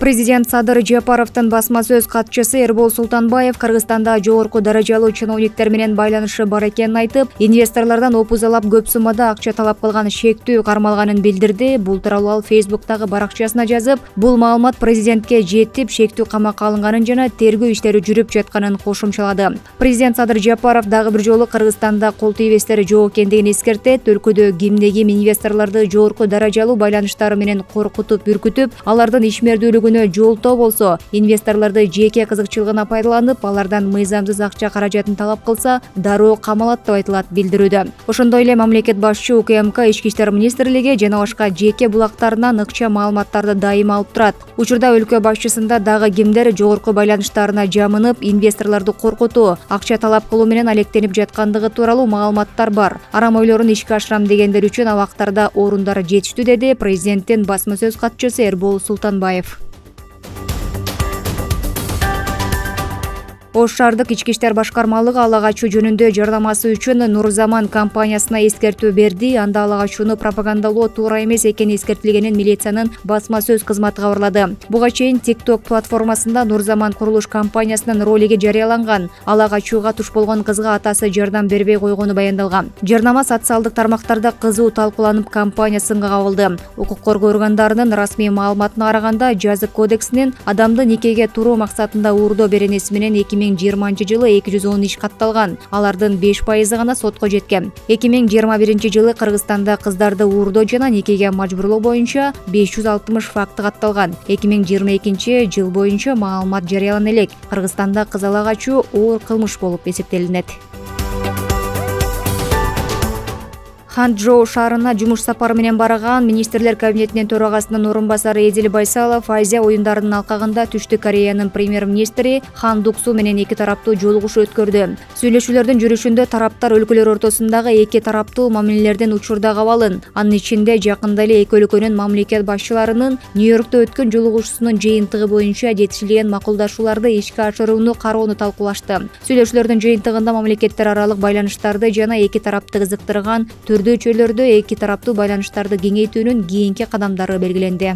Президент Садыр Жапаровдун басма сөз катчысы Эрбол Султанбаев Кыргызстанда жогорку даражалуу чиновниктер менен байланышы бар экенин айтып, инвесторлордон опузалап көп суммада акча талап кылган шектүү кармалганын билдирди. Бул тууралуу ал Фейсбуктагы баракчасына жазып, бул маалымат президентке жетип, шектүү камакка алынганын жана тергөө иштери жүрүп жатканын кошумчалады. Президент Садыр Жапаров дагы бир жолу Кыргызстанда кол тийбестери жок экендигин эскертет. Өлкөдө кимде-ким инвесторлорду жогорку даражалуу байланыштары менен коркутуп, үркүтүп, алардын ишмердүүлүгүн жолтоо болсо, инвесторлорду жеке кызыкчылыгына пайдаланып, алардан мыйзамсыз акча каражатын талап кылса, дароо камалат деп айтылат билдирүүдө. Ошондой эле мамлекет башчы УКМК Ички иштер министрлиги жана башка жеке булактарынан ыкча маалыматтарды дайыма алып турат. Учурда өлкө башчысында дагы кимдер жогорку байланыштарына жамынып, инвесторлорду коркутуу, акча талап кылуу менен алектенип жаткандыгы тууралуу маалыматтар бар. Арам ойлорун ишке ашырам дегендер үчүн абактарда орундар жетиштүү, деди президенттин басма сөз катчысы Эрбол Султанбаев. Ош шаардык ички иштер башкармалыгы ала качуу жөнүндө жардамасы үчүн Нурзаман компаниясына эскертүү берди. Анда ала качууну пропагандалоо туура эмес экени эскертилгенин милициянын басма сөз кызматы кабарлады. Буга чейин TikTok платформасында Нурзаман курулуш компаниясынын ролиги жарыяланган. Ала качууга туш болгон кызга атасы жардам бербей койгону баяндалган. Жарнама социалдык тармактарда кызуу талкууланып, компания сынга кабылды. Укук коргоо органдарынын расмий маалыматына караганда, жазык кодексинин адамды никеге туруу максатында уурдоо беренеси менен 2020-жылы 210 иш катталган. Алардын 5% гана сотко жеткен. 2021 жылы Кыргызстанда кыздарды уурдоо жана никеге мажбурлоо боюнча 560 факты катталган. 2022 жыл боюнча маалымат жарыялана элек. Кыргызстанда кыз ала качуу оор кылмыш болуп эсептелинет. Ханчжоу шаарына жумуш сапары менен барган министрлер кабинетинин төрагасынын орун басары Эдил Байсалов Азия оюндарынын алкагында Түштүк Кореянын премьер-министри Хан Дуксу менен эки тараптуу жолугушуу өткөрдү. Сүйлөшүүлөрдүн жүрүшүндө тараптар өлкөлөр ортосундагы эки тараптуу мамилелердин учурда кабалын, анын ичинде жакында эле эки өлкөнүн мамлекет башчыларынын Нью-Йоркто өткөн жолугушуусунун жыйынтыгы боюнча жетишилген макулдашууларды ишке ашырууну кароону талкуулашты. Сүйлөшүүлөрдүн жыйынтыгында мамлекеттер аралык байланыштарды жана эки тарапты кызыктырган чөйлөрдө эки тараптуу байланыштарды кеңейтүүнүн кийинки кадамдары белгиленди.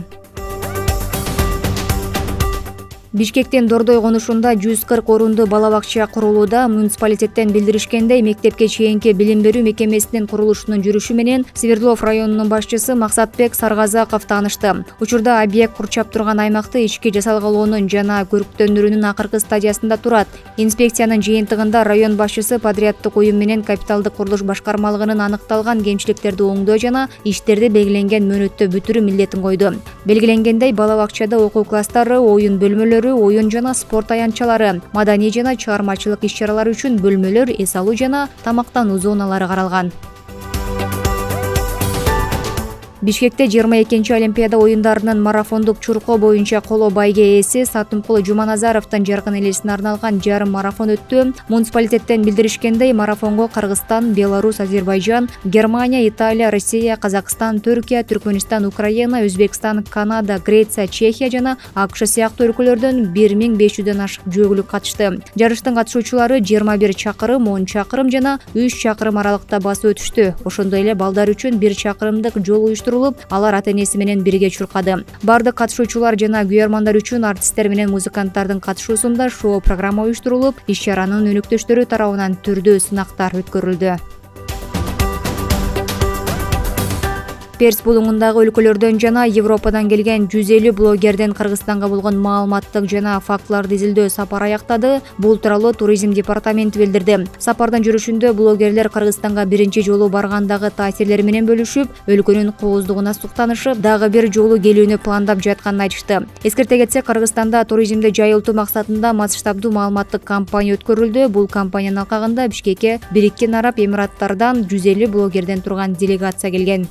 Бишкектин Дордой конушунда 140 орунду бала бакча курулууда. Муниципалитеттен билдиришкендей, мектепке чейинки билим берүү мекемесинин курулушунун жүрүшү менен Свердлов районунун башчысы Максатбек Саргазаков таанышты. Учурда объект курчап турган аймакты ички жасалгалоонун жана көрктөндүрүүнүн акыркы стадиясында турат. Инспекциянын жыйынтыгында район башчысы подряддык уюм менен капиталдык курулуш башкармалыгынын аныкталган кемчиликтерди оңдоо жана иштерди белгиленген мөөнөттө бүтүрүү милдетин койду. Белгиленгендей, бала бакчада окуу класстары, оюн бөлмөлөрү, оюн жана спорт аянтчалары, маданий жана чыгармачылык иш-чаралар үчүн бөлмөлөр, эс алуу жана тамактануу зоналары каралган. Бишкекте 22-чи Олимпиада оюндарынын марафондук чуркоо боюнча коло байге ээси Сатымкулы Жуманазаровдун жаркын элесине арналган жарым марафон өттү. Муниципалитеттен билдиришкендей, марафонго Кыргызстан, Беларусь, Азербайжан, Германия, Италия, Россия, Казакстан, Түркия, Түркмөнстан, Украина, Өзбекстан, Канада, Греция, Чехия жана АКШ сыяктуу өлкөлөрдөн 1500дөн ашык жөөгүлүк катышты. Жарыштын катышуучулары 21 чакырым, 10 чакырым жана 3 чакырым аралыкта басып өтүштү. Ошондой эле балдар үчүн 1 чакырымдык жол алар ата-энеси менен бирге чуркады. Бардык катышуучулар жана күйөрмандар үчүн артисттер менен музыканттардын катышуусунда шоу программа уюштурулуп, иш-чаранын өнөктөштөрү тарабынан түрдүү сынактар өткөрүлдү. Перс булуңундагы өлкөлөрдөн жана Европадан келген 150 блогерден Кыргызстанга болгон маалыматтык жана фактыларды изилдөө сапар аяктады. Бул тууралуу туризм департаменти билдирди. Сапардын жүрүшүндө блогерлер Кыргызстанга биринчи жолу баргандагы таасирлери менен бөлүшүп, өлкөнүн кооздугуна суктанышып, дагы бир жолу келүүнү пландап жатканын айтышты. Эскерте кетсек, Кыргызстанда туризмди жайылтуу максатында масштабдуу маалыматтык кампания өткөрүлдү. Бул кампаниянын алкагында Бишкекке Бириккен Араб Эмираттардан 150 блогерден турган делегация келген.